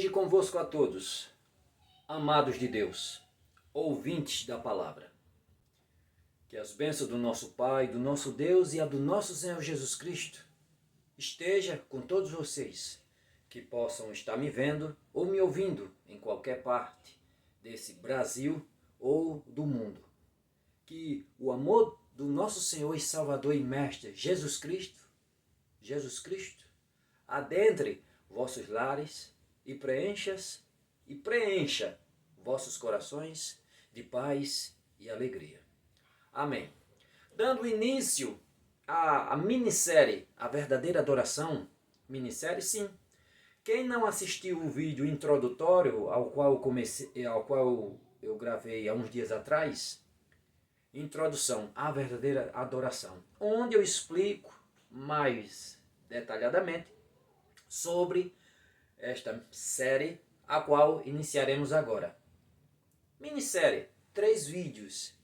esteja convosco a todos, amados de Deus, ouvintes da palavra. Que as bênçãos do nosso Pai, do nosso Deus e a do nosso Senhor Jesus Cristo esteja com todos vocês, que possam estar me vendo ou me ouvindo em qualquer parte desse Brasil ou do mundo. Que o amor do nosso Senhor e Salvador e Mestre Jesus Cristo, adentre vossos lares e preencha vossos corações de paz e alegria. Amém. Dando início à minissérie A Verdadeira Adoração, minissérie sim. Quem não assistiu o vídeo introdutório ao qual eu gravei há uns dias atrás, Introdução à Verdadeira Adoração, onde eu explico mais detalhadamente sobre esta série, a qual iniciaremos agora. Minissérie, 3 vídeos,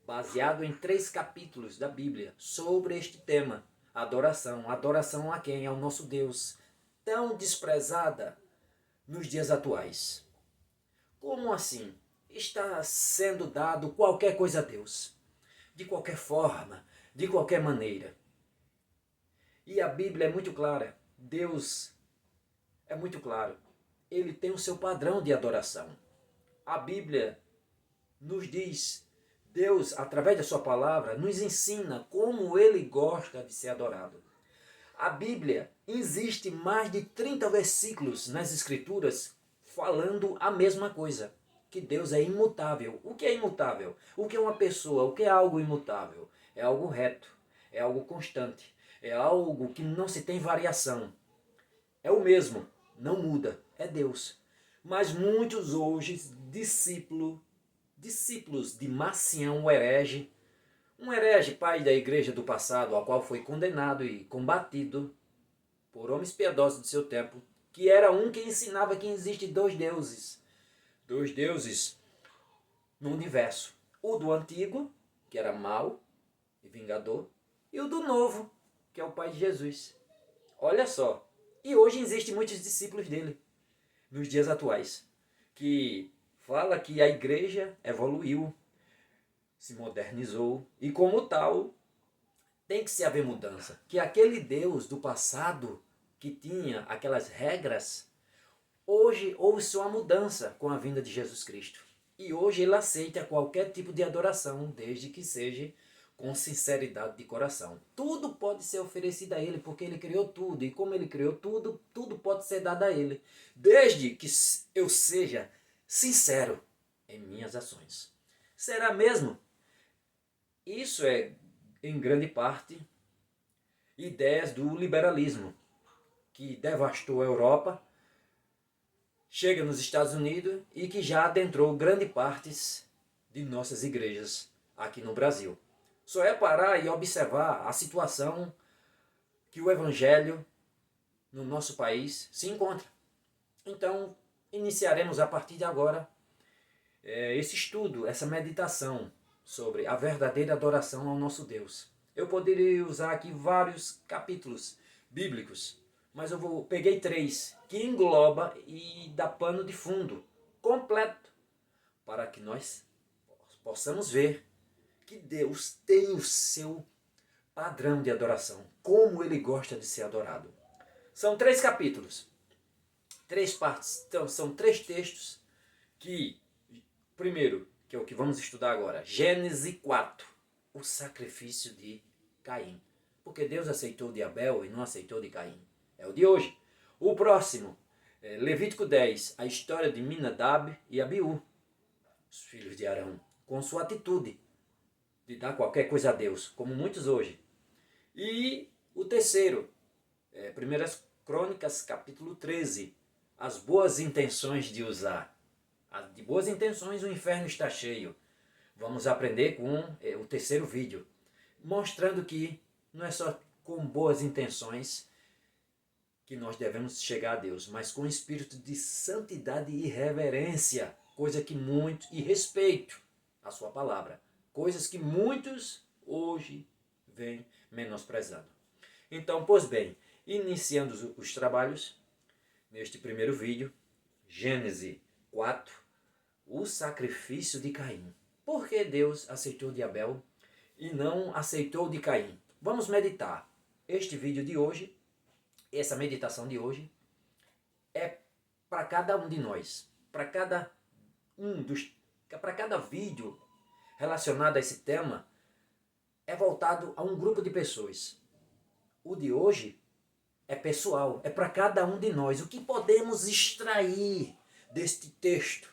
baseado em 3 capítulos da Bíblia, sobre este tema, adoração. Adoração a quem? Ao nosso Deus, tão desprezada nos dias atuais. Como assim? Está sendo dado qualquer coisa a Deus, de qualquer forma, de qualquer maneira. E a Bíblia é muito clara, Deus é muito claro, Ele tem o seu padrão de adoração. A Bíblia nos diz, Deus, através da sua palavra, nos ensina como Ele gosta de ser adorado. A Bíblia, existe mais de 30 versículos nas Escrituras falando a mesma coisa, que Deus é imutável. O que é imutável? O que é uma pessoa? O que é algo imutável? É algo reto, é algo constante, é algo que não se tem variação. É o mesmo, não muda, é Deus. Mas muitos hoje, discípulos de Marcião, o herege, um herege pai da igreja do passado, ao qual foi condenado e combatido por homens piedosos do seu tempo, que era um que ensinava que existe 2 deuses. 2 deuses no universo. O do antigo, que era mau e vingador, e o do novo, que é o Pai de Jesus. Olha só. E hoje existem muitos discípulos dele, nos dias atuais, que fala que a igreja evoluiu, se modernizou, e como tal, tem que se haver mudança. Que aquele Deus do passado, que tinha aquelas regras, hoje houve só uma mudança com a vinda de Jesus Cristo. E hoje ele aceita qualquer tipo de adoração, desde que seja com sinceridade de coração. Tudo pode ser oferecido a ele, porque ele criou tudo. E como ele criou tudo, tudo pode ser dado a ele. Desde que eu seja sincero em minhas ações. Será mesmo? Isso é, em grande parte, ideias do liberalismo, que devastou a Europa, chega nos Estados Unidos e que já adentrou grande partes de nossas igrejas aqui no Brasil. Só é parar e observar a situação que o Evangelho no nosso país se encontra. Então, iniciaremos a partir de agora esse estudo, essa meditação sobre a verdadeira adoração ao nosso Deus. Eu poderia usar aqui vários capítulos bíblicos, mas peguei 3 que engloba e dá pano de fundo completo para que nós possamos ver que Deus tem o seu padrão de adoração, como ele gosta de ser adorado. São 3 capítulos, 3 partes, então são 3 textos que, primeiro, que é o que vamos estudar agora, Gênesis 4, o sacrifício de Caim. Porque Deus aceitou de Abel e não aceitou de Caim. É o de hoje. O próximo, Levítico 10, a história de Minadab e Abiú, os filhos de Arão, com sua atitude de dar qualquer coisa a Deus, como muitos hoje. E o terceiro, 1 Crônicas, capítulo 13, as boas intenções de usar. De boas intenções o inferno está cheio. Vamos aprender com o terceiro vídeo, mostrando que não é só com boas intenções que nós devemos chegar a Deus, mas com espírito de santidade e reverência, coisa que muitos, e respeito à sua palavra, coisas que muitos hoje vêm menosprezando. Então, pois bem, iniciando os trabalhos, neste primeiro vídeo, Gênesis 4, o sacrifício de Caim. Por que Deus aceitou de Abel e não aceitou de Caim? Vamos meditar. Este vídeo de hoje, essa meditação de hoje, é para cada um de nós, para cada vídeo relacionado a esse tema, é voltado a um grupo de pessoas. O de hoje é pessoal, é para cada um de nós. O que podemos extrair deste texto?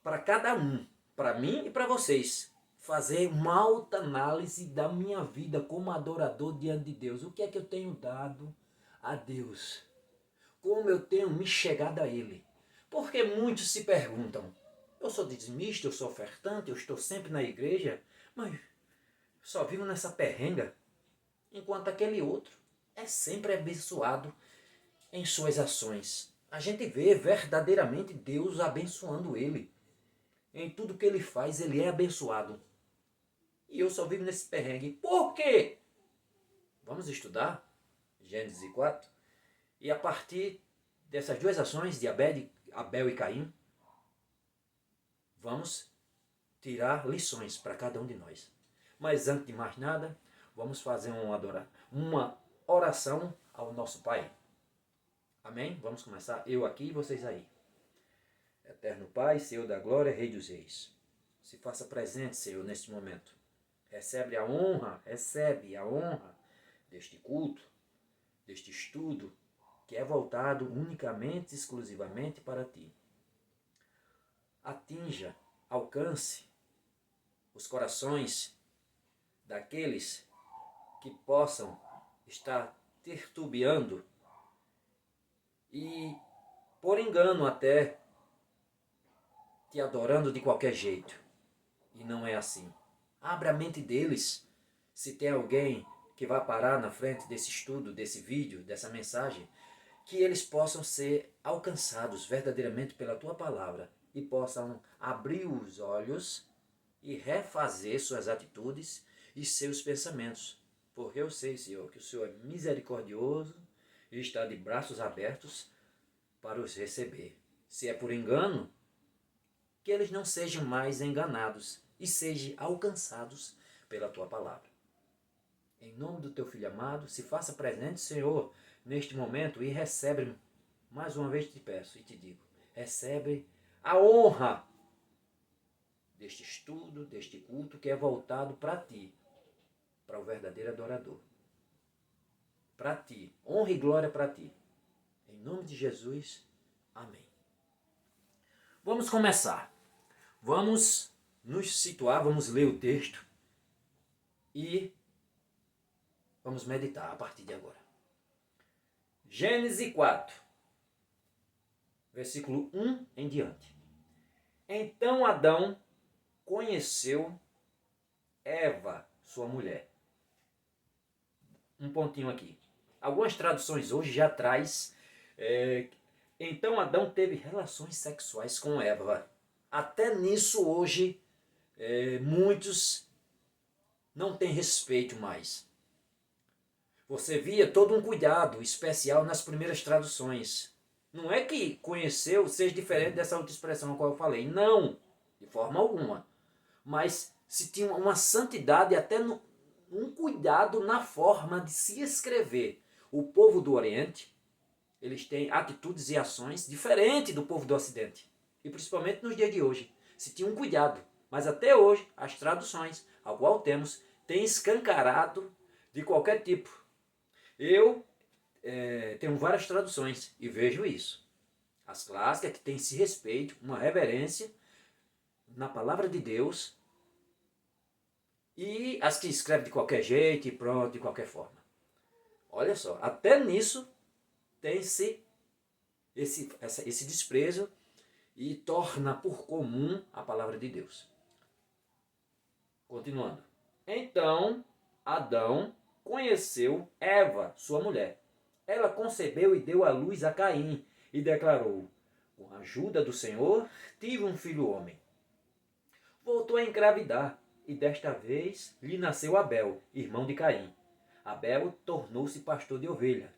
Para cada um, para mim e para vocês, fazer uma alta análise da minha vida como adorador diante de Deus. O que é que eu tenho dado a Deus? Como eu tenho me chegado a Ele? Porque muitos se perguntam, eu sou dizimista, eu sou ofertante, eu estou sempre na igreja, mas só vivo nessa perrenga, enquanto aquele outro é sempre abençoado em suas ações. A gente vê verdadeiramente Deus abençoando ele. Em tudo que ele faz, ele é abençoado. E eu só vivo nesse perrengue. Por quê? Vamos estudar Gênesis 4. E a partir dessas duas ações de Abel e Caim, vamos tirar lições para cada um de nós. Mas antes de mais nada, vamos fazer uma oração ao nosso Pai. Amém? Vamos começar, eu aqui e vocês aí. Eterno Pai, Senhor da glória, Rei dos reis, se faça presente, Senhor, neste momento. Recebe a honra deste culto, deste estudo, que é voltado unicamente, exclusivamente para Ti. Atinja, alcance os corações daqueles que possam estar titubeando e, por engano até, te adorando de qualquer jeito. E não é assim. Abra a mente deles. Se tem alguém que vai parar na frente desse estudo, desse vídeo, dessa mensagem, que eles possam ser alcançados verdadeiramente pela Tua palavra e possam abrir os olhos e refazer suas atitudes e seus pensamentos. Porque eu sei, Senhor, que o Senhor é misericordioso e está de braços abertos para os receber. Se é por engano, que eles não sejam mais enganados e sejam alcançados pela Tua palavra. Em nome do Teu Filho amado, se faça presente, Senhor, neste momento e recebe, mais uma vez te peço e te digo, recebe a honra deste estudo, deste culto que é voltado para Ti, para o verdadeiro adorador. Para Ti, honra e glória para Ti. Em nome de Jesus, amém. Vamos começar. Vamos nos situar, vamos ler o texto e vamos meditar a partir de agora. Gênesis 4, versículo 1 em diante. Então Adão conheceu Eva, sua mulher. Um pontinho aqui. Algumas traduções hoje já traz. Então Adão teve relações sexuais com Eva. Até nisso hoje muitos não têm respeito mais. Você via todo um cuidado especial nas primeiras traduções. Não é que conheceu seja diferente dessa outra expressão a qual eu falei. Não, de forma alguma. Mas se tinha uma santidade, até um cuidado na forma de se escrever. O povo do Oriente, eles têm atitudes e ações diferentes do povo do Ocidente. E principalmente nos dias de hoje. Se tinha um cuidado. Mas até hoje, as traduções, a qual temos, têm escancarado de qualquer tipo. Eu tenho várias traduções e vejo isso. As clássicas que têm esse respeito, uma reverência na palavra de Deus. E as que escrevem de qualquer jeito e pronto, de qualquer forma. Olha só, até nisso tem-se esse desprezo e torna por comum a palavra de Deus. Continuando. Então, Adão conheceu Eva, sua mulher. Ela concebeu e deu à luz a Caim e declarou: com a ajuda do Senhor, tive um filho homem. Voltou a engravidar e desta vez lhe nasceu Abel, irmão de Caim. Abel tornou-se pastor de ovelha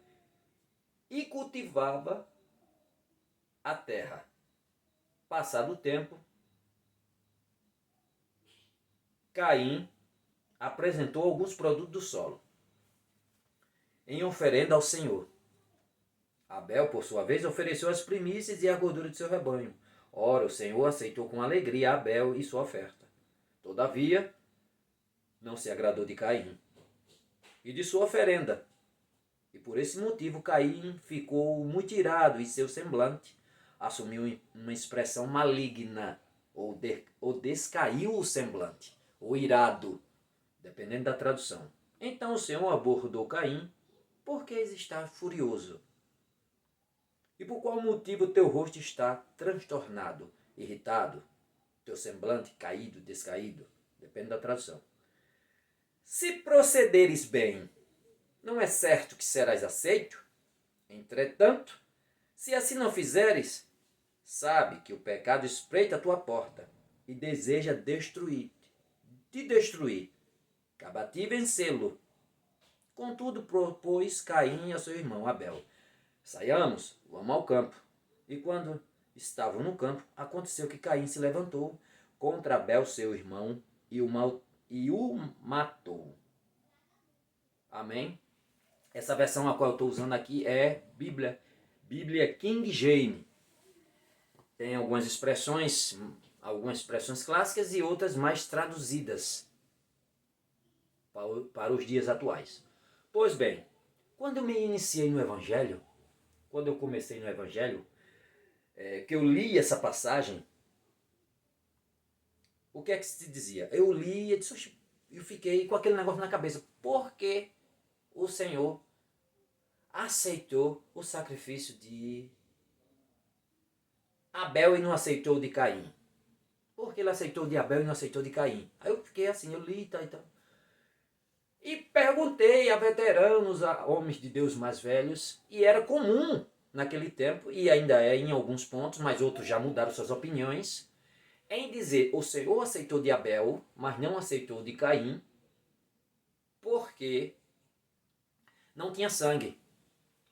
e cultivava a terra. Passado o tempo, Caim apresentou alguns produtos do solo em oferenda ao Senhor. Abel, por sua vez, ofereceu as primícias e a gordura de seu rebanho. Ora, o Senhor aceitou com alegria Abel e sua oferta. Todavia, não se agradou de Caim e de sua oferenda. E por esse motivo Caim ficou muito irado e seu semblante assumiu uma expressão maligna, ou descaiu o semblante, ou irado, dependendo da tradução. Então o Senhor abordou Caim: por que está furioso? E por qual motivo teu rosto está transtornado, irritado, teu semblante caído, descaído? Depende da tradução. Se procederes bem, não é certo que serás aceito? Entretanto, se assim não fizeres, sabe que o pecado espreita a tua porta e deseja te destruir, acaba ti vencê-lo. Contudo, propôs Caim a seu irmão Abel: saiamos, vamos ao campo. E quando estavam no campo, aconteceu que Caim se levantou contra Abel, seu irmão, e o matou. Amém? Essa versão a qual eu estou usando aqui é Bíblia King James. Tem algumas expressões clássicas e outras mais traduzidas para os dias atuais. Pois bem, quando eu me iniciei no Evangelho, quando eu comecei no Evangelho, que eu li essa passagem, o que é que se dizia? Eu li e eu fiquei com aquele negócio na cabeça. Por que o Senhor aceitou o sacrifício de Abel e não aceitou de Caim? Por que ele aceitou de Abel e não aceitou de Caim? Aí eu fiquei assim, eu li e tal. E perguntei a veteranos, a homens de Deus mais velhos, e era comum naquele tempo, e ainda é em alguns pontos, mas outros já mudaram suas opiniões, em dizer: o Senhor aceitou de Abel, mas não aceitou de Caim, porque não tinha sangue.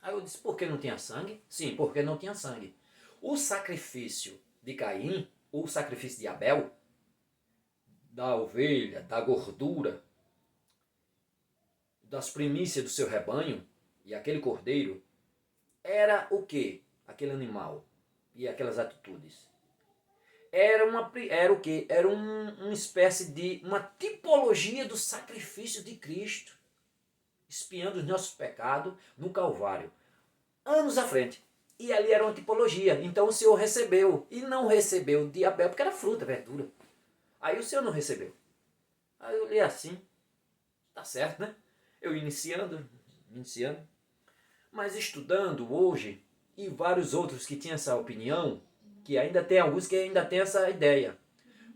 Aí eu disse: por que não tinha sangue? Sim, porque não tinha sangue. O sacrifício de Caim, o sacrifício de Abel, da ovelha, da gordura, das primícias do seu rebanho, e aquele cordeiro, era o quê? Aquele animal e aquelas atitudes. Era o quê? Era uma espécie de uma tipologia do sacrifício de Cristo, expiando os nossos pecados no Calvário, anos à frente. E ali era uma tipologia. Então o Senhor recebeu, e não recebeu de Abel, porque era fruta, verdura. Aí o Senhor não recebeu. Aí eu li assim, tá certo, né? Eu iniciando, mas estudando hoje, e vários outros que tinham essa opinião, que ainda tem alguns que ainda tem essa ideia,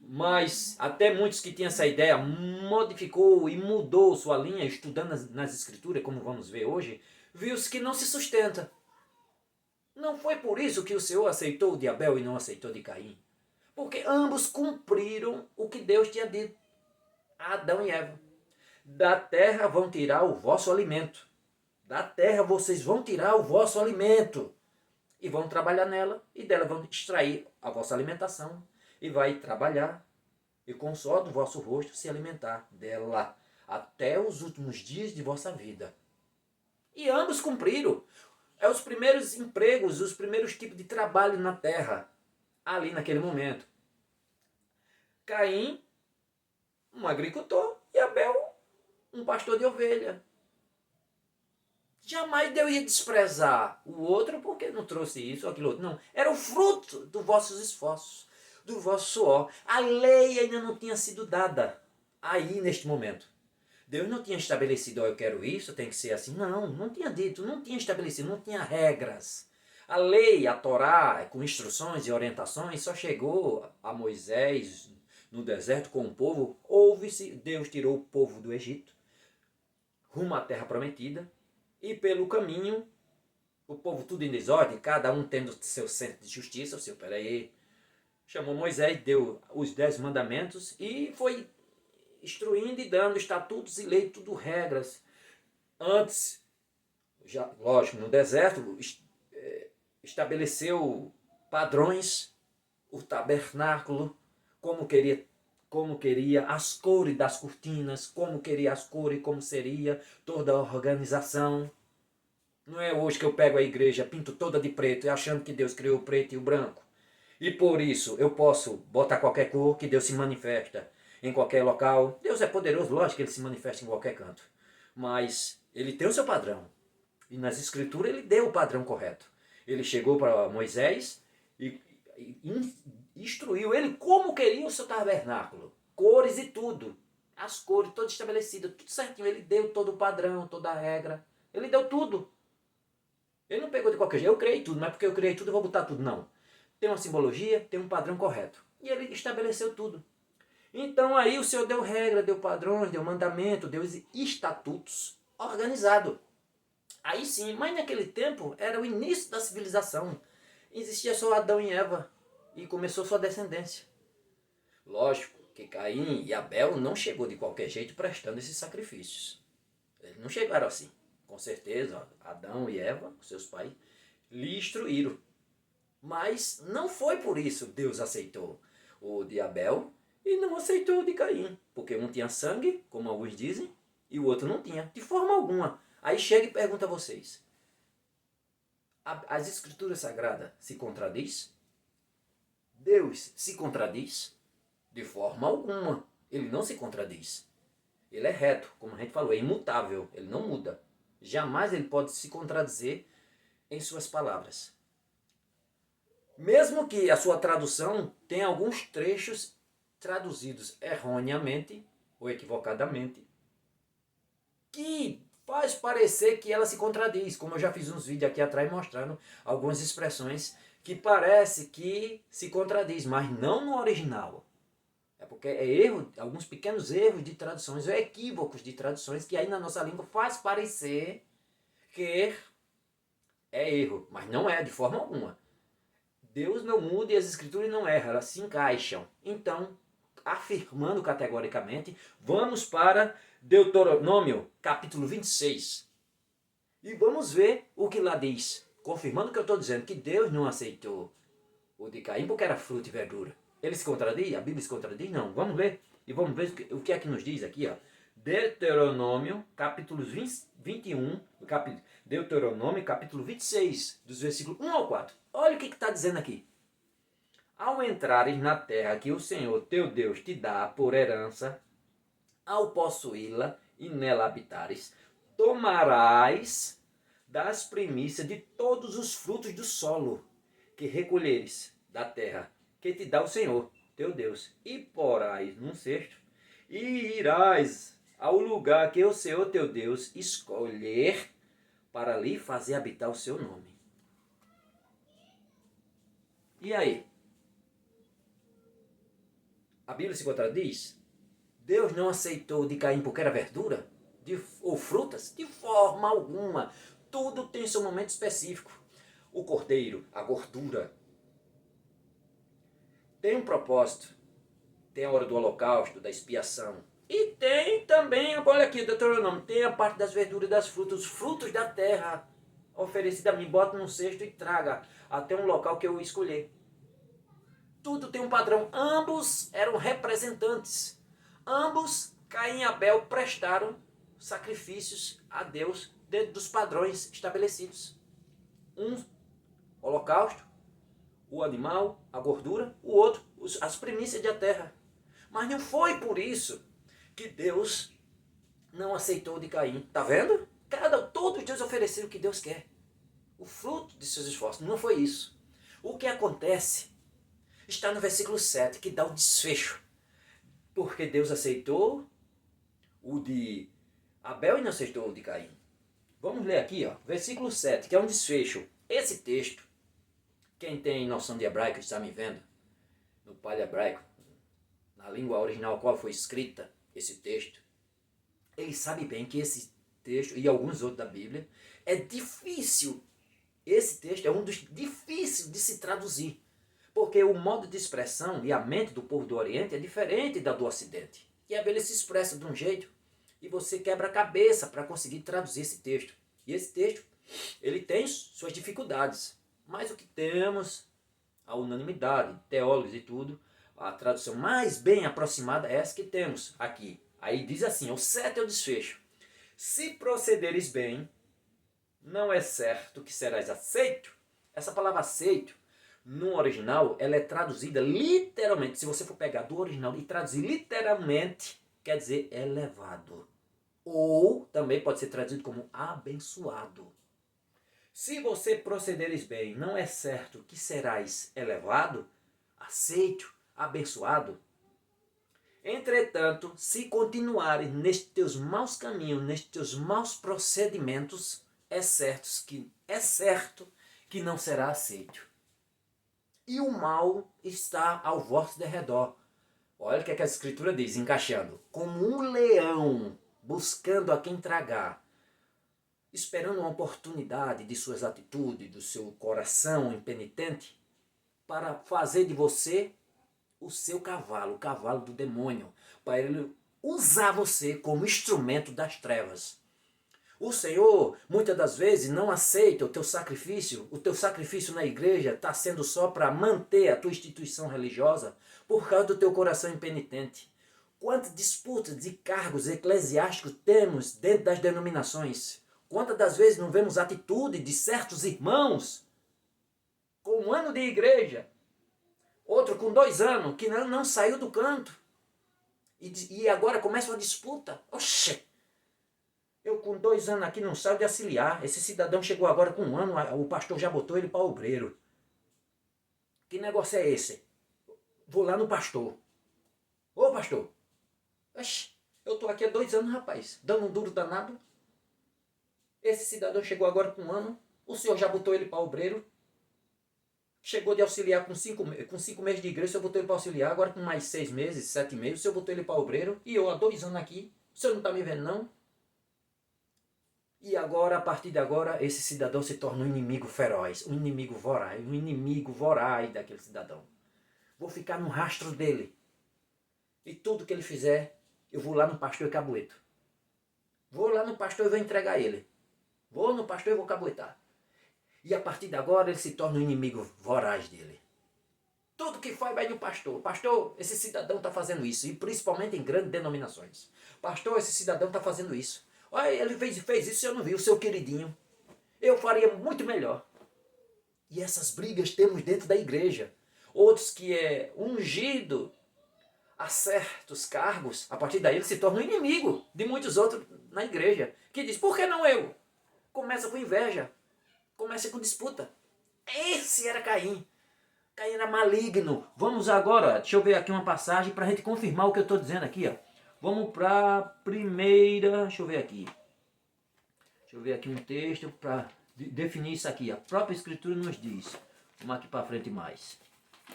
mas até muitos que tinham essa ideia modificou e mudou sua linha, estudando nas escrituras, como vamos ver hoje, viu-se que não se sustenta. Não foi por isso que o Senhor aceitou de Abel e não aceitou de Caim, porque ambos cumpriram o que Deus tinha dito a Adão e Eva: da terra vão tirar o vosso alimento. Da terra vocês vão tirar o vosso alimento. E vão trabalhar nela, e dela vão extrair a vossa alimentação. E vai trabalhar, e com o suor do vosso rosto se alimentar dela, até os últimos dias de vossa vida. E ambos cumpriram. É os primeiros empregos, os primeiros tipos de trabalho na terra, ali naquele momento. Caim, um agricultor, e Abel, um pastor de ovelha. Jamais Deus ia desprezar o outro porque não trouxe isso ou aquilo outro. Não, era o fruto dos vossos esforços, do vosso suor. A lei ainda não tinha sido dada aí neste momento. Deus não tinha estabelecido: eu quero isso, tem que ser assim. Não tinha dito, não tinha estabelecido, não tinha regras. A lei, a Torá, com instruções e orientações, só chegou a Moisés no deserto com o povo. Deus tirou o povo do Egito, rumo à terra prometida, e pelo caminho, o povo tudo em desordem, cada um tendo seu centro de justiça. O Senhor, peraí, chamou Moisés, deu os 10 mandamentos e foi instruindo e dando estatutos e leis, tudo regras. Antes, já, lógico, no deserto, estabeleceu padrões, o tabernáculo, como queria as cores das cortinas, como queria as cores, como seria toda a organização. Não é hoje que eu pego a igreja, pinto toda de preto e achando que Deus criou o preto e o branco. E por isso eu posso botar qualquer cor que Deus se manifesta em qualquer local. Deus é poderoso, lógico que ele se manifesta em qualquer canto. Mas ele tem o seu padrão. E nas escrituras ele deu o padrão correto. Ele chegou para Moisés e instruiu ele como queria o seu tabernáculo. Cores e tudo. As cores todas estabelecidas, tudo certinho. Ele deu todo o padrão, toda a regra. Ele deu tudo. Ele não pegou de qualquer jeito. Eu criei tudo, mas porque eu criei tudo eu vou botar tudo. Não. Tem uma simbologia, tem um padrão correto. E ele estabeleceu tudo. Então aí o Senhor deu regra, deu padrões, deu mandamento, deu estatutos organizado. Aí sim, mas naquele tempo era o início da civilização. Existia só Adão e Eva e começou sua descendência. Lógico que Caim e Abel não chegou de qualquer jeito prestando esses sacrifícios. Eles não chegaram assim. Com certeza, Adão e Eva, seus pais, lhe instruíram. Mas não foi por isso Deus aceitou o de Abel e não aceitou o de Caim. Porque um tinha sangue, como alguns dizem, e o outro não tinha, de forma alguma. Aí chega e pergunta a vocês. As escrituras sagradas se contradiz? Deus se contradiz? De forma alguma. Ele não se contradiz. Ele é reto, como a gente falou, é imutável, ele não muda. Jamais ele pode se contradizer em suas palavras. Mesmo que a sua tradução tenha alguns trechos traduzidos erroneamente ou equivocadamente, que faz parecer que ela se contradiz, como eu já fiz uns vídeos aqui atrás mostrando algumas expressões que parece que se contradiz, mas não no original. É porque é erro, alguns pequenos erros de traduções ou equívocos de traduções que aí na nossa língua faz parecer que é erro, mas não é de forma alguma. Deus não muda e as escrituras não erram, elas se encaixam. Então, afirmando categoricamente, vamos para Deuteronômio, capítulo 26. E vamos ver o que lá diz. Confirmando o que eu estou dizendo, que Deus não aceitou o de Caim porque era fruto e verdura. Ele se contradiz? A Bíblia se contradiz? Não. Vamos ler. E vamos ver o que é que nos diz aqui. Ó. Deuteronômio, capítulo 21. Deuteronômio, capítulo 26, dos versículos 1 ao 4. Olha o que está dizendo aqui. Ao entrares na terra que o Senhor teu Deus te dá por herança, ao possuí-la e nela habitares, tomarás das primícias de todos os frutos do solo que recolheres da terra que te dá o Senhor teu Deus, e porás num cesto, e irás ao lugar que o Senhor teu Deus escolher para ali fazer habitar o seu nome. E aí? A Bíblia se contradiz? Deus não aceitou de Caim porque era verdura? Ou frutas? De forma alguma. Tudo tem seu momento específico. O cordeiro, a gordura, tem um propósito. Tem a hora do holocausto, da expiação. E tem também, olha aqui, Deuteronômio, tem a parte das verduras e das frutas, os frutos da terra oferecida a mim. Bota num cesto e traga até um local que eu escolher. Tudo tem um padrão. Ambos eram representantes. Ambos, Caim e Abel, prestaram sacrifícios a Deus dentro dos padrões estabelecidos. Um, holocausto, o animal, a gordura, o outro, as primícias da terra. Mas não foi por isso que Deus não aceitou de Caim. Tá vendo? Todos Deus ofereceram o que Deus quer. O fruto de seus esforços. Não foi isso. O que acontece está no versículo 7, que dá o desfecho. Porque Deus aceitou o de Abel e não aceitou o de Caim. Vamos ler aqui, ó, versículo 7, que é um desfecho. Esse texto, quem tem noção de hebraico está me vendo, no palio hebraico, na língua original qual foi escrita esse texto, ele sabe bem que esse texto, e alguns outros da Bíblia, é difícil. Esse texto é um dos difíceis de se traduzir. Porque o modo de expressão e a mente do povo do Oriente é diferente da do Ocidente. E a Bíblia se expressa de um jeito e você quebra a cabeça para conseguir traduzir esse texto. E esse texto, ele tem suas dificuldades. Mas o que temos a unanimidade, teólogos e tudo, a tradução mais bem aproximada é essa que temos aqui. Aí diz assim, o certo é o desfecho. Se procederes bem, não é certo que serás aceito. Essa palavra aceito, no original, ela é traduzida literalmente. Se você for pegar do original e traduzir literalmente, quer dizer elevado. Ou também pode ser traduzido como abençoado. Se você procederes bem, não é certo que serás elevado, aceito, abençoado. Entretanto, se continuares nestes teus maus caminhos, nestes teus maus procedimentos, é certo que não será aceito. E o mal está ao vosso derredor. Olha o que a Escritura diz, encaixando. Como um leão buscando a quem tragar, esperando uma oportunidade de suas atitudes, do seu coração impenitente, para fazer de você o seu cavalo, o cavalo do demônio, para ele usar você como instrumento das trevas. O Senhor, muitas das vezes, não aceita o teu sacrifício na igreja está sendo só para manter a tua instituição religiosa por causa do teu coração impenitente. Quantas disputas de cargos eclesiásticos temos dentro das denominações? Quantas das vezes não vemos atitude de certos irmãos com 1 ano de igreja, outro com 2 anos, que não saiu do canto, e agora começa uma disputa. Oxê! Eu com 2 anos aqui não saio de auxiliar. Esse cidadão chegou agora com 1 ano, o pastor já botou ele para obreiro. Que negócio é esse? Vou lá no pastor. Ô pastor, oxê, eu estou aqui há 2 anos, rapaz, dando um duro danado. Esse cidadão chegou agora com 1 ano, o senhor já botou ele para obreiro. Chegou de auxiliar com 5 meses de igreja, o senhor botou ele para auxiliar, agora com mais 6 meses, 7 meses, o senhor botou ele para obreiro. E eu há 2 anos aqui, o senhor não está me vendo não? E agora, a partir de agora, esse cidadão se torna um inimigo feroz, um inimigo voraz daquele cidadão. Vou ficar no rastro dele. E tudo que ele fizer, eu vou lá no pastor e cabueto. Vou lá no pastor e vou entregar ele. Vou no pastor e vou cabuetar. E a partir de agora, ele se torna um inimigo voraz dele. Tudo que faz vai no pastor. Pastor, esse cidadão está fazendo isso. E principalmente em grandes denominações. Pastor, esse cidadão está fazendo isso. Olha, ele fez isso, eu não vi, o seu queridinho. Eu faria muito melhor. E essas brigas temos dentro da igreja. Outros que é ungido a certos cargos, a partir daí ele se torna um inimigo de muitos outros na igreja. Que diz, por que não eu? Começa com inveja. Começa com disputa. Esse era Caim. Caim era maligno. Vamos agora, deixa eu ver aqui uma passagem para a gente confirmar o que eu estou dizendo aqui, ó. Vamos para a primeira, deixa eu ver aqui um texto para definir isso aqui. A própria Escritura nos diz. Vamos aqui para frente mais.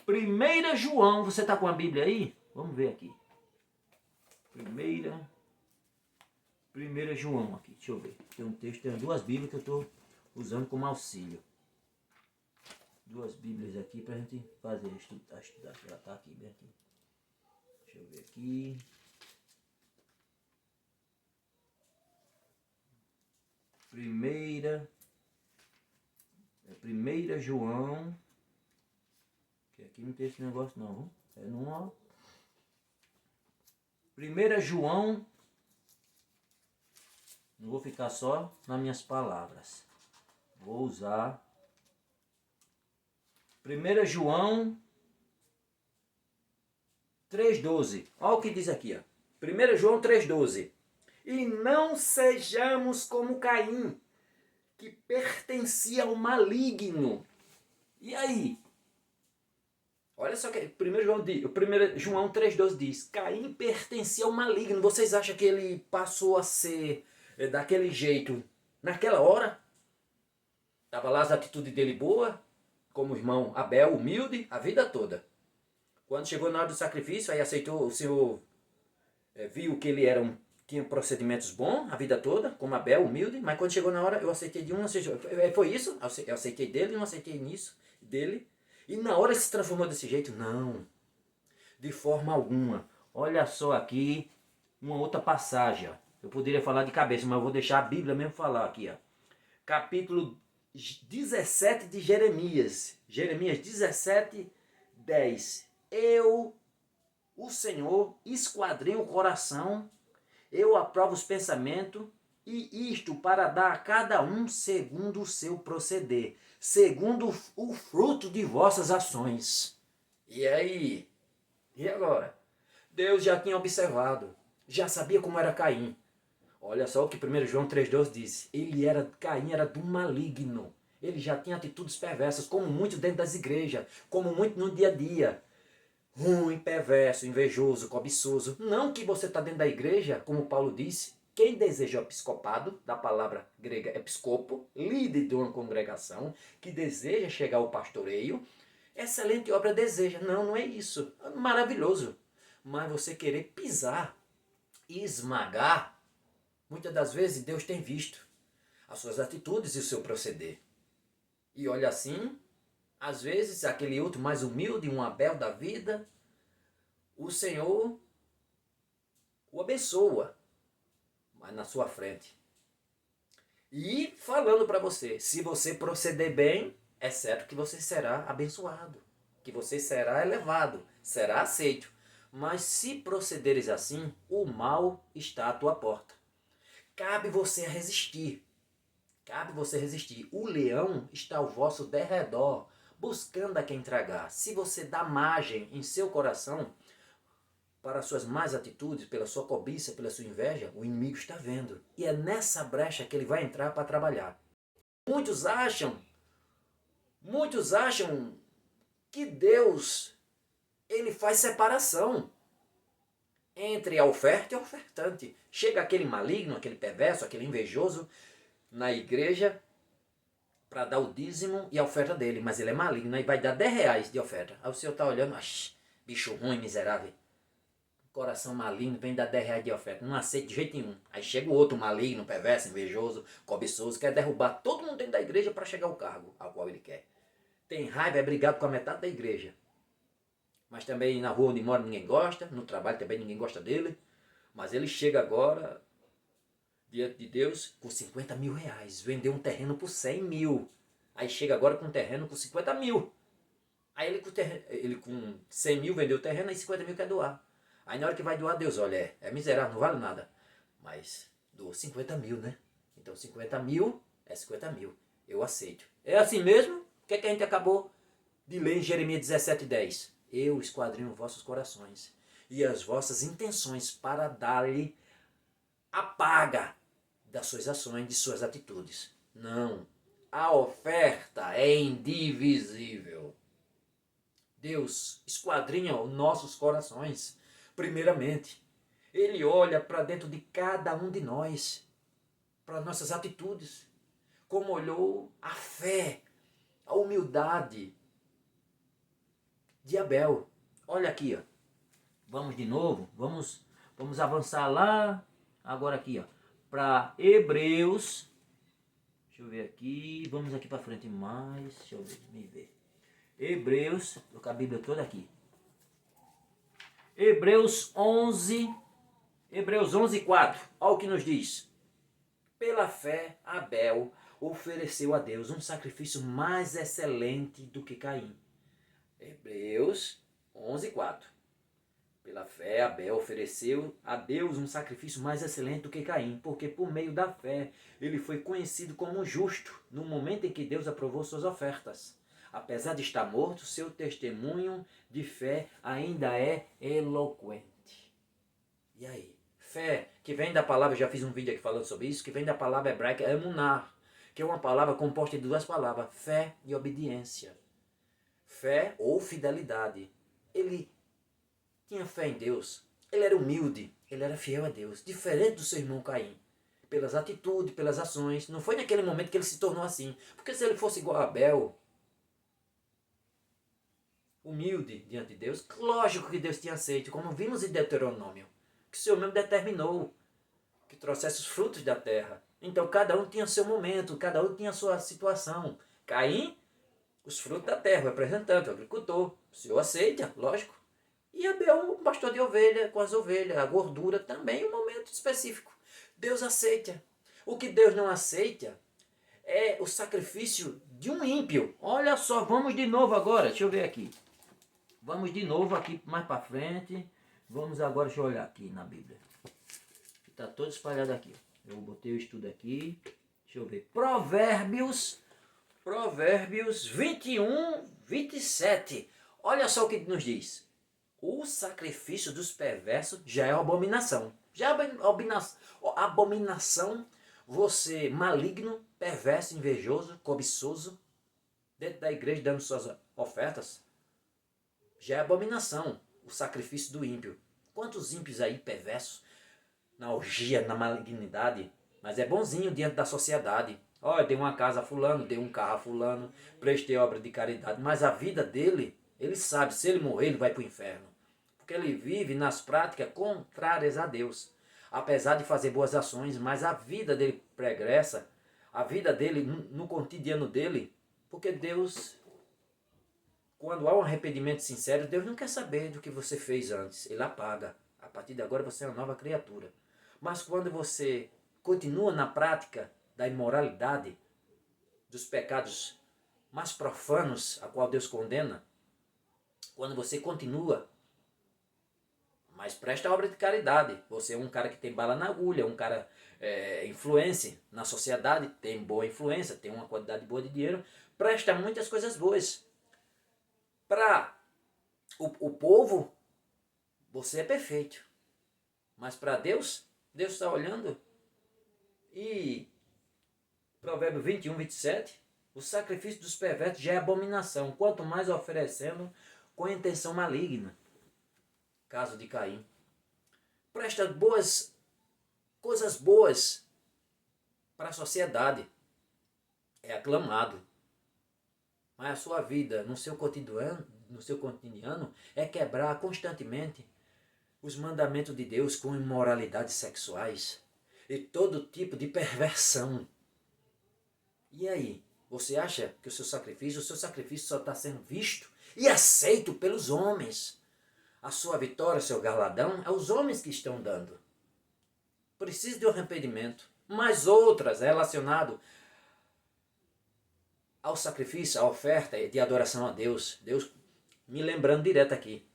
1 João, você está com a Bíblia aí? Vamos ver aqui. 1 João aqui, deixa eu ver. Tem um texto, tem 2 Bíblias que eu estou usando como auxílio. 2 Bíblias aqui para a gente fazer, estudar. Já está aqui, bem aqui. Deixa eu ver aqui. 1 João, que aqui não tem esse negócio não, é numa 1 João, não vou ficar só nas minhas palavras, vou usar 1 João 3,12, olha o que diz aqui, ó. 1 João 3,12. E não sejamos como Caim, que pertencia ao maligno. E aí? Olha só que 1 João 3,12 diz, Caim pertencia ao maligno. Vocês acham que ele passou a ser daquele jeito naquela hora? Estava lá as atitudes dele boas, como o irmão Abel, humilde, a vida toda. Quando chegou na hora do sacrifício, aí aceitou, o Senhor viu que ele tinha procedimentos bons a vida toda, como Abel, humilde, mas quando chegou na hora, eu aceitei de um, foi isso, eu aceitei dele, não aceitei nisso, dele, e na hora ele se transformou desse jeito? Não, de forma alguma. Olha só aqui, uma outra passagem, ó. Eu poderia falar de cabeça, mas eu vou deixar a Bíblia mesmo falar aqui, ó. Capítulo 17 de Jeremias. Jeremias 17, 10. Eu, o Senhor, esquadrinho o coração, eu aprovo os pensamentos, e isto para dar a cada um segundo o seu proceder, segundo o fruto de vossas ações. E aí? E agora? Deus já tinha observado, já sabia como era Caim. Olha só o que 1 João 3,12 diz. Caim era do maligno. Ele já tinha atitudes perversas, como muito dentro das igrejas, como muito no dia a dia. Ruim, perverso, invejoso, cobiçoso. Não que você está dentro da igreja, como Paulo disse. Quem deseja o episcopado, da palavra grega episcopo, líder de uma congregação, que deseja chegar ao pastoreio, excelente obra deseja. Não, não é isso. É maravilhoso. Mas você querer pisar e esmagar, muitas das vezes Deus tem visto as suas atitudes e o seu proceder. E olha assim, às vezes aquele outro mais humilde, um Abel da vida, o Senhor o abençoa, mas na sua frente. E falando para você, se você proceder bem, é certo que você será abençoado, que você será elevado, será aceito. Mas se procederes assim, o mal está à tua porta. Cabe você resistir. Cabe você resistir. O leão está ao vosso derredor, buscando a quem tragar. Se você dá margem em seu coração para as suas más atitudes, pela sua cobiça, pela sua inveja, o inimigo está vendo. E é nessa brecha que ele vai entrar para trabalhar. Muitos acham que Deus, ele faz separação entre a oferta e o ofertante. Chega aquele maligno, aquele perverso, aquele invejoso na igreja para dar o dízimo e a oferta dele, mas ele é maligno e vai dar 10 reais de oferta. Aí o senhor está olhando, bicho ruim, miserável, coração maligno, vem dar 10 reais de oferta, não aceita de jeito nenhum. Aí chega o outro maligno, perverso, invejoso, cobiçoso, quer derrubar todo mundo dentro da igreja para chegar ao cargo ao qual ele quer. Tem raiva, é brigado com a metade da igreja. Mas também na rua onde mora ninguém gosta, no trabalho também ninguém gosta dele. Mas ele chega agora diante de Deus com 50 mil reais. Vendeu um terreno por 100 mil. Aí chega agora com um terreno por 50 mil. Aí ele com 100 mil vendeu o terreno e 50 mil quer doar. Aí na hora que vai doar, Deus, olha, é miserável, não vale nada. Mas doou 50 mil, né? Então 50 mil é 50 mil. Eu aceito. É assim mesmo? O que é que a gente acabou de ler em Jeremias 17:10? Eu esquadrinho vossos corações e as vossas intenções para dar-lhe a paga das suas ações, de suas atitudes. Não. A oferta é indivisível. Deus esquadrinha os nossos corações. Primeiramente, Ele olha para dentro de cada um de nós, para nossas atitudes, como olhou a fé, a humildade de Abel. Olha aqui, ó. Vamos de novo, vamos avançar lá, agora aqui, ó, para Hebreus. Deixa eu ver aqui, vamos aqui para frente mais, deixa eu ver. Hebreus, tô com a Bíblia toda aqui. Hebreus 11:4. Olha o que nos diz. Pela fé, Abel ofereceu a Deus um sacrifício mais excelente do que Caim. Hebreus 11:4. Pela fé, Abel ofereceu a Deus um sacrifício mais excelente do que Caim, porque por meio da fé ele foi conhecido como justo no momento em que Deus aprovou suas ofertas. Apesar de estar morto, seu testemunho de fé ainda é eloquente. E aí? Fé, que vem da palavra, já fiz um vídeo aqui falando sobre isso, que vem da palavra hebraica emuná, que é uma palavra composta de duas palavras, fé e obediência. Fé ou fidelidade. Ele tinha fé em Deus, ele era humilde, ele era fiel a Deus, diferente do seu irmão Caim. Pelas atitudes, pelas ações, não foi naquele momento que ele se tornou assim. Porque se ele fosse igual a Abel, humilde diante de Deus, lógico que Deus tinha aceito, como vimos em Deuteronômio, que o Senhor mesmo determinou que trouxesse os frutos da terra. Então cada um tinha seu momento, cada um tinha sua situação. Caim, os frutos da terra, o representante, o agricultor, o Senhor aceita, lógico. E Abel, um pastor de ovelha, com as ovelhas, a gordura também, um momento específico. Deus aceita. O que Deus não aceita é o sacrifício de um ímpio. Olha só, vamos de novo agora, deixa eu ver aqui. Vamos de novo aqui mais para frente. Vamos agora, deixa eu olhar aqui na Bíblia. Está todo espalhado aqui. Eu botei o estudo aqui. Deixa eu ver. Provérbios 21, 27. Olha só o que nos diz. O sacrifício dos perversos já é abominação. Já é abominação você maligno, perverso, invejoso, cobiçoso, dentro da igreja dando suas ofertas. Já é abominação o sacrifício do ímpio. Quantos ímpios aí perversos, na orgia, na malignidade, mas é bonzinho diante da sociedade. Olha, dei uma casa a fulano, dei um carro a fulano, prestei obra de caridade, mas a vida dele, ele sabe, se ele morrer ele vai para o inferno. Porque ele vive nas práticas contrárias a Deus. Apesar de fazer boas ações, mas a vida dele pregressa, a vida dele no cotidiano dele, porque Deus, quando há um arrependimento sincero, Deus não quer saber do que você fez antes, ele apaga. A partir de agora você é uma nova criatura. Mas quando você continua na prática da imoralidade, dos pecados mais profanos, a qual Deus condena, quando você continua, mas presta a obra de caridade, você é um cara que tem bala na agulha, um cara influência na sociedade, tem boa influência, tem uma quantidade boa de dinheiro, presta muitas coisas boas. Para o povo, você é perfeito. Mas para Deus, Deus está olhando. E Provérbio 21, 27, o sacrifício dos perversos já é abominação, quanto mais oferecendo com intenção maligna. Caso de Caim. Presta coisas boas para a sociedade. É aclamado. Mas a sua vida, no seu cotidiano, é quebrar constantemente os mandamentos de Deus com imoralidades sexuais e todo tipo de perversão. E aí, você acha que o seu sacrifício só está sendo visto e aceito pelos homens? A sua vitória, seu galardão, é os homens que estão dando. Precisa de um arrependimento. Mas outras relacionadas ao sacrifício, à oferta de adoração a Deus. Deus me lembrando direto aqui.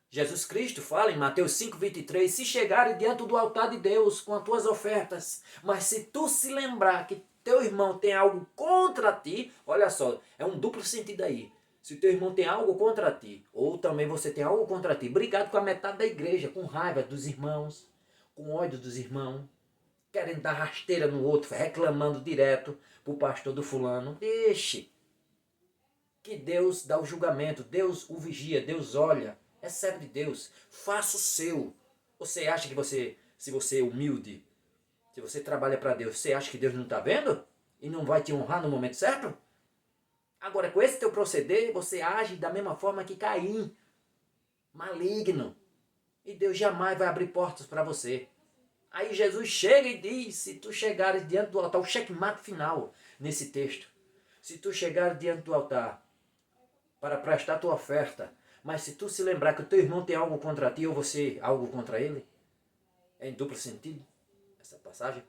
Jesus Cristo fala em Mateus 5,23, se chegares diante do altar de Deus com as tuas ofertas, mas se tu se lembrar que teu irmão tem algo contra ti, olha só, é um duplo sentido aí. Se teu irmão tem algo contra ti, ou também você tem algo contra ti, brigado com a metade da igreja, com raiva dos irmãos, com ódio dos irmãos, querendo dar rasteira no outro, reclamando direto para o pastor do fulano, deixe. Que Deus dá o julgamento, Deus o vigia, Deus olha. É servo de Deus, faça o seu. Você acha que se você é humilde, se você trabalha para Deus, você acha que Deus não está vendo? E não vai te honrar no momento certo? Agora, com esse teu proceder, você age da mesma forma que Caim, maligno. E Deus jamais vai abrir portas para você. Aí Jesus chega e diz, se tu chegares diante do altar, o checkmate final nesse texto. Se tu chegares diante do altar para prestar tua oferta, mas se tu se lembrar que o teu irmão tem algo contra ti ou você algo contra ele, é em duplo sentido essa passagem,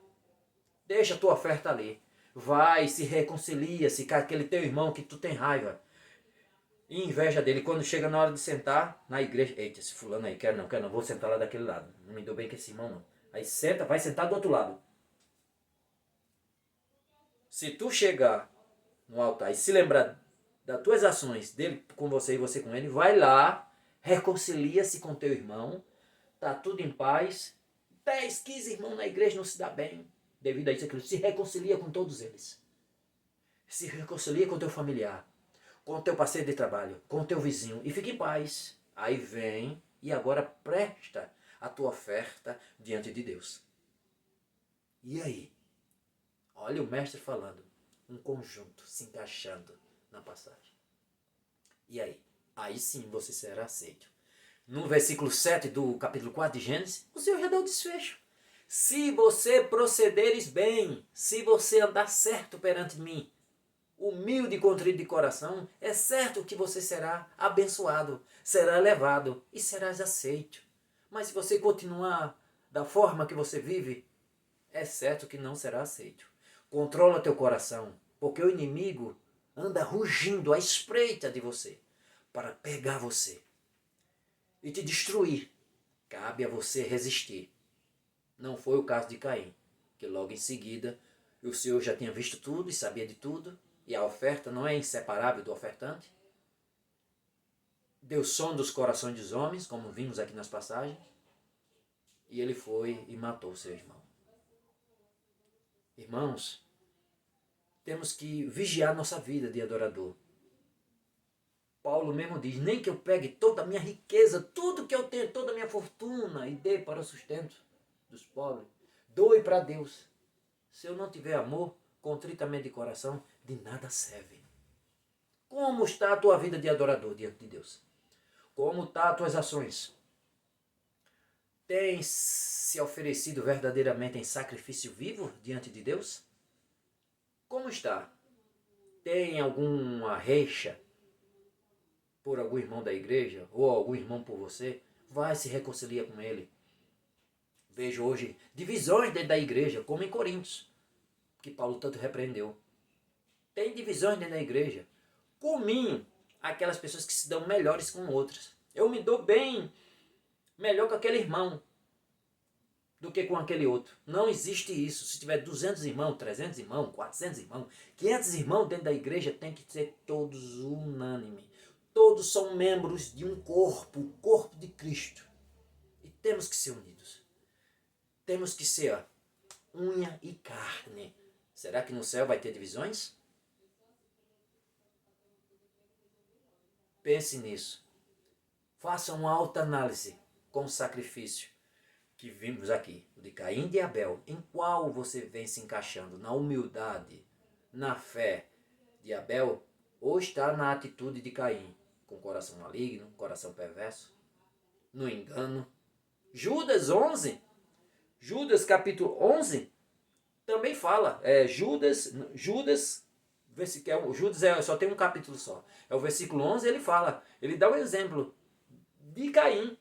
deixa a tua oferta ali. Vai, se reconcilia-se com aquele teu irmão que tu tem raiva e inveja dele. Quando chega na hora de sentar na igreja, eita, esse fulano aí, quero não, vou sentar lá daquele lado. Não me dou bem com esse irmão não. Aí senta, vai sentar do outro lado. Se tu chegar no altar e se lembrar das tuas ações, dele com você e você com ele, vai lá, reconcilia-se com teu irmão, tá tudo em paz. 10, 15 irmãos na igreja não se dá bem, devido a isso aquilo, se reconcilia com todos eles. Se reconcilia com teu familiar, com teu parceiro de trabalho, com teu vizinho e fique em paz. Aí vem e agora presta a tua oferta diante de Deus. E aí? Olha o mestre falando, um conjunto se encaixando na passagem. E aí? Aí sim você será aceito. No versículo 7 do capítulo 4 de Gênesis, o Senhor já deu o desfecho. Se você procederes bem, se você andar certo perante mim, humilde e contrito de coração, é certo que você será abençoado, será elevado e serás aceito. Mas se você continuar da forma que você vive, é certo que não será aceito. Controla teu coração, porque o inimigo anda rugindo à espreita de você para pegar você e te destruir. Cabe a você resistir. Não foi o caso de Caim, que logo em seguida o Senhor já tinha visto tudo e sabia de tudo, e a oferta não é inseparável do ofertante. Deu som dos corações dos homens, como vimos aqui nas passagens, e ele foi e matou seu irmão. Irmãos, temos que vigiar nossa vida de adorador. Paulo mesmo diz, nem que eu pegue toda a minha riqueza, tudo que eu tenho, toda a minha fortuna e dê para o sustento dos pobres, doe para Deus. Se eu não tiver amor, contritamente de coração, de nada serve. Como está a tua vida de adorador diante de Deus? Como estão as tuas ações? Tens se oferecido verdadeiramente em sacrifício vivo diante de Deus? Como está? Tem alguma reixa por algum irmão da igreja ou algum irmão por você? Vai se reconcilia com ele. Vejo hoje divisões dentro da igreja, como em Coríntios, que Paulo tanto repreendeu. Tem divisões dentro da igreja. Cominho, aquelas pessoas que se dão melhores com outras. Eu me dou bem melhor com aquele irmão do que com aquele outro. Não existe isso. Se tiver 200 irmãos, 300 irmãos, 400 irmãos, 500 irmãos dentro da igreja, tem que ser todos unânimes. Todos são membros de um corpo, o corpo de Cristo. E temos que ser unidos. Temos que ser unha e carne. Será que no céu vai ter divisões? Pense nisso. Faça uma alta análise com o sacrifício que vimos aqui, o de Caim e de Abel. Em qual você vem se encaixando? Na humildade, na fé de Abel? Ou está na atitude de Caim, com coração maligno, coração perverso, no engano? Judas 11, Judas capítulo 11, também fala. Judas só tem um capítulo só. É o versículo 11, ele fala, ele dá um exemplo de Caim.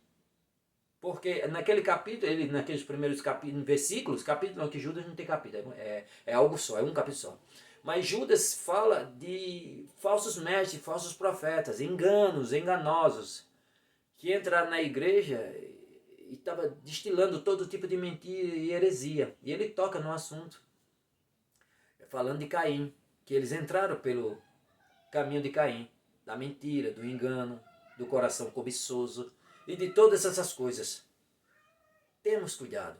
Porque naquele capítulo, naqueles primeiros versículos, capítulo não, que Judas não tem capítulo, é algo só, é um capítulo só. Mas Judas fala de falsos mestres, falsos profetas, enganos, enganosos, que entraram na igreja e estava destilando todo tipo de mentira e heresia. E ele toca no assunto, falando de Caim, que eles entraram pelo caminho de Caim, da mentira, do engano, do coração cobiçoso e de todas essas coisas. Temos cuidado.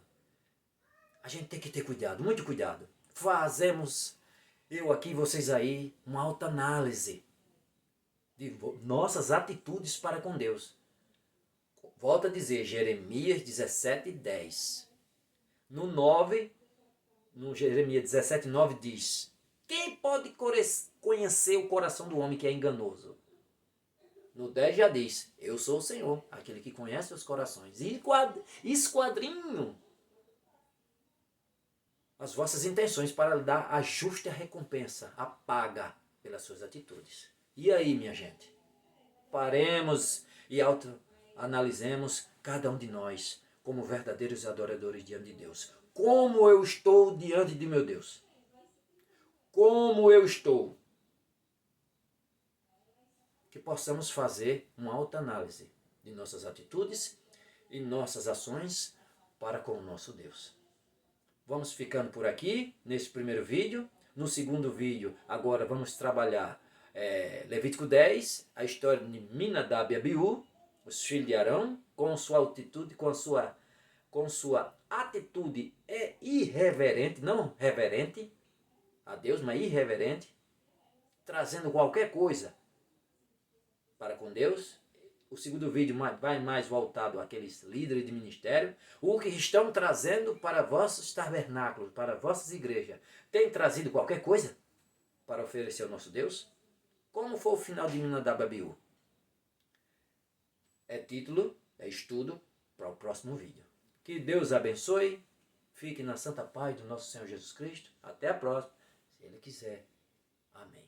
A gente tem que ter cuidado, muito cuidado. Fazemos, eu aqui, vocês aí, uma autoanálise de nossas atitudes para com Deus. Volto a dizer, Jeremias 17:10. No 9, no Jeremias 17:9 diz: quem pode conhecer o coração do homem que é enganoso? No 10 já diz, eu sou o Senhor, aquele que conhece os corações. E esquadrinho as vossas intenções para lhe dar a justa recompensa, a paga pelas suas atitudes. E aí, minha gente? Paremos e autoanalisemos cada um de nós como verdadeiros adoradores diante de Deus. Como eu estou diante de meu Deus? Como eu estou? Que possamos fazer uma autoanálise de nossas atitudes e nossas ações para com o nosso Deus. Vamos ficando por aqui nesse primeiro vídeo. No segundo vídeo, agora vamos trabalhar Levítico 10, a história de Minadab e Abiú, os filhos de Arão, com sua atitude, com sua atitude irreverente, não reverente a Deus, mas irreverente, trazendo qualquer coisa para com Deus. O segundo vídeo vai mais voltado àqueles líderes de ministério. O que estão trazendo para vossos tabernáculos, para vossas igrejas. Tem trazido qualquer coisa para oferecer ao nosso Deus? Como foi o final de Minadab e Abiú? É título, é estudo para o próximo vídeo. Que Deus abençoe. Fique na santa paz do nosso Senhor Jesus Cristo. Até a próxima, se Ele quiser. Amém.